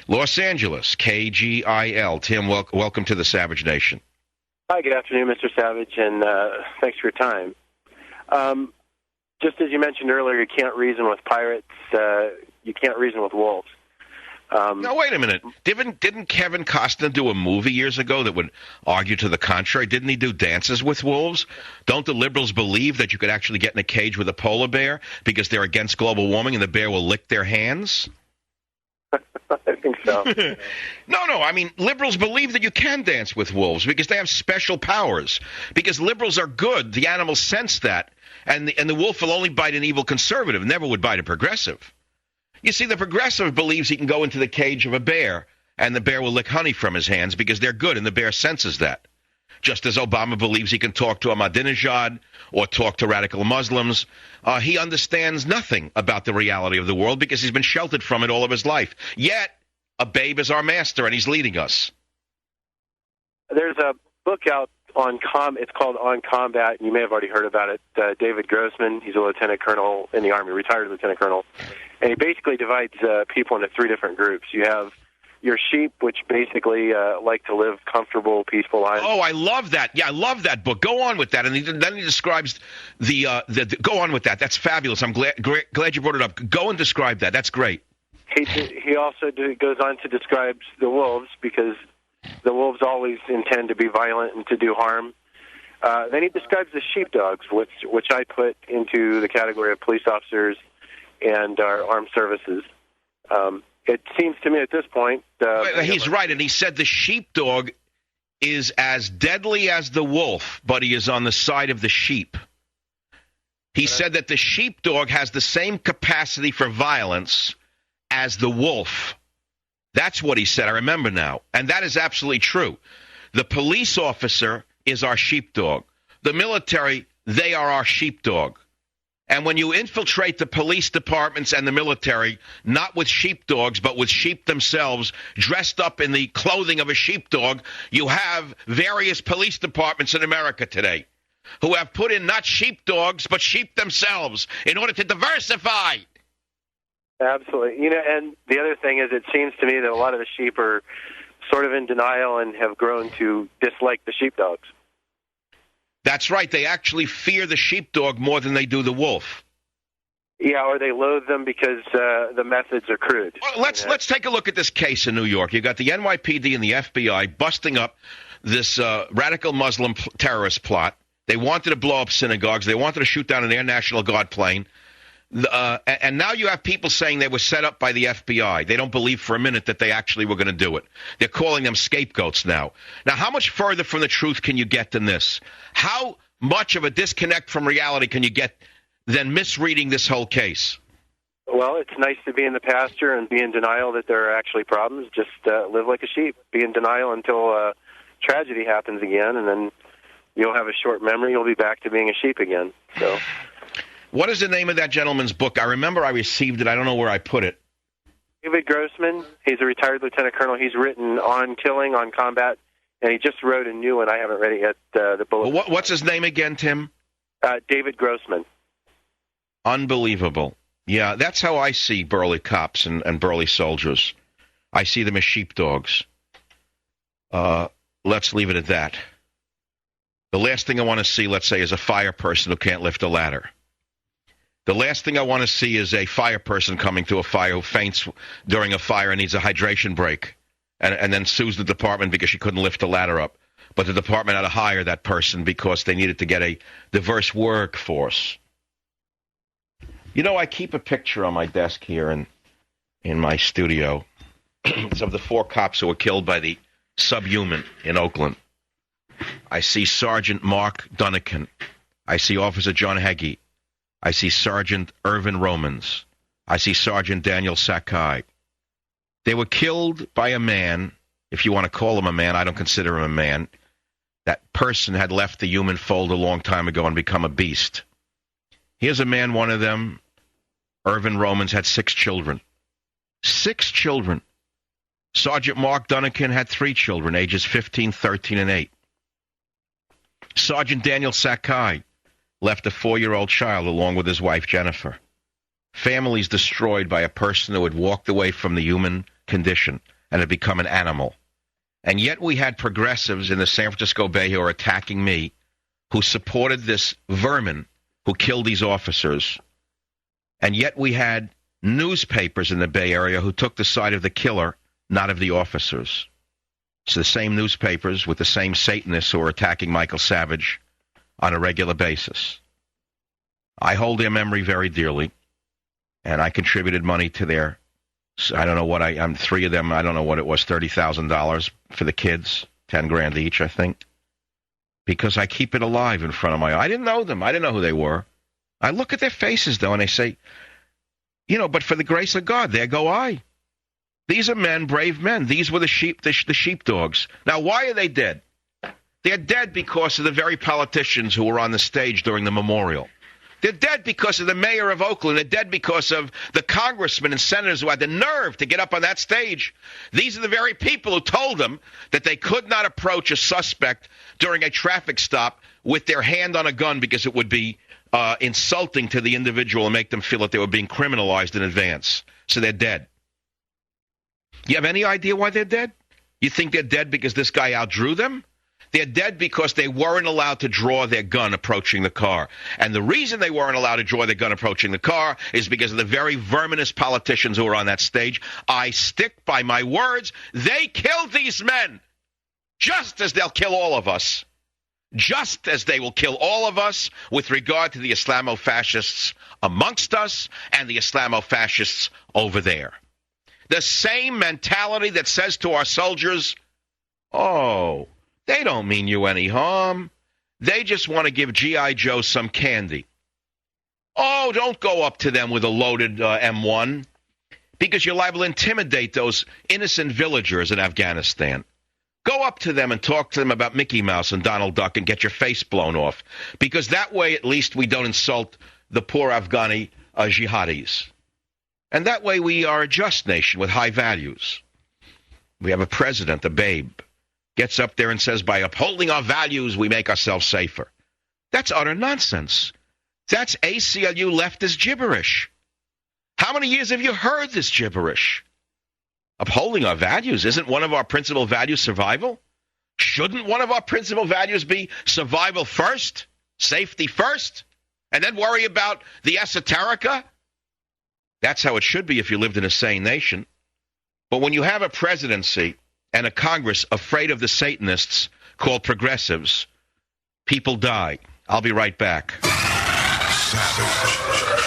Los Angeles, KGIL. Tim, welcome to the Savage Nation. Hi, good afternoon, Mr. Savage, and thanks for your time. Just as you mentioned earlier, you can't reason with pirates. You can't reason with wolves. Now, wait a minute. Didn't Kevin Costner do a movie years ago that would argue to the contrary? Didn't he do Dances with Wolves? Don't the liberals believe that you could actually get in a cage with a polar bear because they're against global warming and the bear will lick their hands? I think so. No. I mean, liberals believe that you can dance with wolves because they have special powers. Because liberals are good. The animals sense that. And the wolf will only bite an evil conservative, never would bite a progressive. You see, the progressive believes he can go into the cage of a bear, and the bear will lick honey from his hands because they're good, and the bear senses that. Just as Obama believes he can talk to Ahmadinejad or talk to radical Muslims, he understands nothing about the reality of the world because he's been sheltered from it all of his life. Yet, a babe is our master, and he's leading us. There's a book out it's called On Combat, and you may have already heard about it. David Grossman, he's a lieutenant colonel in the Army, retired lieutenant colonel, and he basically divides people into three different groups. You have your sheep, which basically like to live comfortable, peaceful lives. Oh, I love that. Yeah, I love that book. Go on with that. And then he describes go on with that. That's fabulous. I'm glad you brought it up. Go and describe that. That's great. He also goes on to describe the wolves because the wolves always intend to be violent and to do harm. Then he describes the sheepdogs, which I put into the category of police officers and our armed services. It seems to me at this point... he's right, and he said the sheepdog is as deadly as the wolf, but he is on the side of the sheep. He said that the sheepdog has the same capacity for violence as the wolf. That's what he said, I remember now. And that is absolutely true. The police officer is our sheepdog. The military, they are our sheepdog. And when you infiltrate the police departments and the military, not with sheepdogs, but with sheep themselves, dressed up in the clothing of a sheepdog, you have various police departments in America today who have put in not sheepdogs, but sheep themselves in order to diversify. Absolutely. And the other thing is it seems to me that a lot of the sheep are sort of in denial and have grown to dislike the sheepdogs. That's right. They actually fear the sheepdog more than they do the wolf. Yeah, or they loathe them because the methods are crude. Well, let's take a look at this case in New York. You got the NYPD and the FBI busting up this radical Muslim terrorist plot. They wanted to blow up synagogues. They wanted to shoot down an Air National Guard plane. And now you have people saying they were set up by the FBI. They don't believe for a minute that they actually were going to do it. They're calling them scapegoats now. Now, how much further from the truth can you get than this? How much of a disconnect from reality can you get than misreading this whole case? Well, it's nice to be in the pasture and be in denial that there are actually problems. Just live like a sheep. Be in denial until tragedy happens again, and then you'll have a short memory. You'll be back to being a sheep again. So... What is the name of that gentleman's book? I remember I received it. I don't know where I put it. David Grossman. He's a retired lieutenant colonel. He's written On Killing, On Combat, and he just wrote a new one. I haven't read it yet. The bullet. Well, what's his name again, Tim? David Grossman. Unbelievable. Yeah, that's how I see burly cops and burly soldiers. I see them as sheepdogs. Let's leave it at that. The last thing I want to see, let's say, is a fire person who can't lift a ladder. The last thing I want to see is a fire person coming to a fire who faints during a fire and needs a hydration break and then sues the department because she couldn't lift the ladder up. But the department had to hire that person because they needed to get a diverse workforce. I keep a picture on my desk here in my studio. It's of the 4 cops who were killed by the subhuman in Oakland. I see Sergeant Mark Dunnican. I see Officer John Heggie. I see Sergeant Irvin Romans. I see Sergeant Daniel Sakai. They were killed by a man, if you want to call him a man, I don't consider him a man. That person had left the human fold a long time ago and become a beast. Here's a man, one of them, Irvin Romans, had 6 children. 6 children. Sergeant Mark Dunnican had 3 children, ages 15, 13, and 8. Sergeant Daniel Sakai left a 4-year-old child along with his wife, Jennifer. Families destroyed by a person who had walked away from the human condition and had become an animal. And yet we had progressives in the San Francisco Bay who are attacking me, who supported this vermin who killed these officers. And yet we had newspapers in the Bay Area who took the side of the killer, not of the officers. It's the same newspapers with the same Satanists who are attacking Michael Savage on a regular basis. I hold their memory very dearly, and I contributed money to their, I don't know what I'm three of them, I don't know what it was, $30,000 for the kids, $10,000 each, I think, because I keep it alive in front of my eye. I didn't know them. I didn't know who they were. I look at their faces, though, and I say, but for the grace of God, there go I. These are men, brave men. These were the sheepdogs. Now, why are they dead? They're dead because of the very politicians who were on the stage during the memorial. They're dead because of the mayor of Oakland. They're dead because of the congressmen and senators who had the nerve to get up on that stage. These are the very people who told them that they could not approach a suspect during a traffic stop with their hand on a gun because it would be insulting to the individual and make them feel that they were being criminalized in advance. So they're dead. You have any idea why they're dead? You think they're dead because this guy outdrew them? They're dead because they weren't allowed to draw their gun approaching the car. And the reason they weren't allowed to draw their gun approaching the car is because of the very verminous politicians who were on that stage. I stick by my words. They killed these men just as they'll kill all of us. Just as they will kill all of us with regard to the Islamo-fascists amongst us and the Islamo-fascists over there. The same mentality that says to our soldiers, oh, they don't mean you any harm. They just want to give G.I. Joe some candy. Oh, don't go up to them with a loaded M1 because you're liable to intimidate those innocent villagers in Afghanistan. Go up to them and talk to them about Mickey Mouse and Donald Duck and get your face blown off because that way at least we don't insult the poor Afghani jihadis. And that way we are a just nation with high values. We have a president, a babe, gets up there and says, by upholding our values, we make ourselves safer. That's utter nonsense. That's ACLU leftist gibberish. How many years have you heard this gibberish? Upholding our values, isn't one of our principal values survival? Shouldn't one of our principal values be survival first, safety first, and then worry about the esoterica? That's how it should be if you lived in a sane nation. But when you have a presidency and a Congress afraid of the Satanists called progressives, people die. I'll be right back. Savage.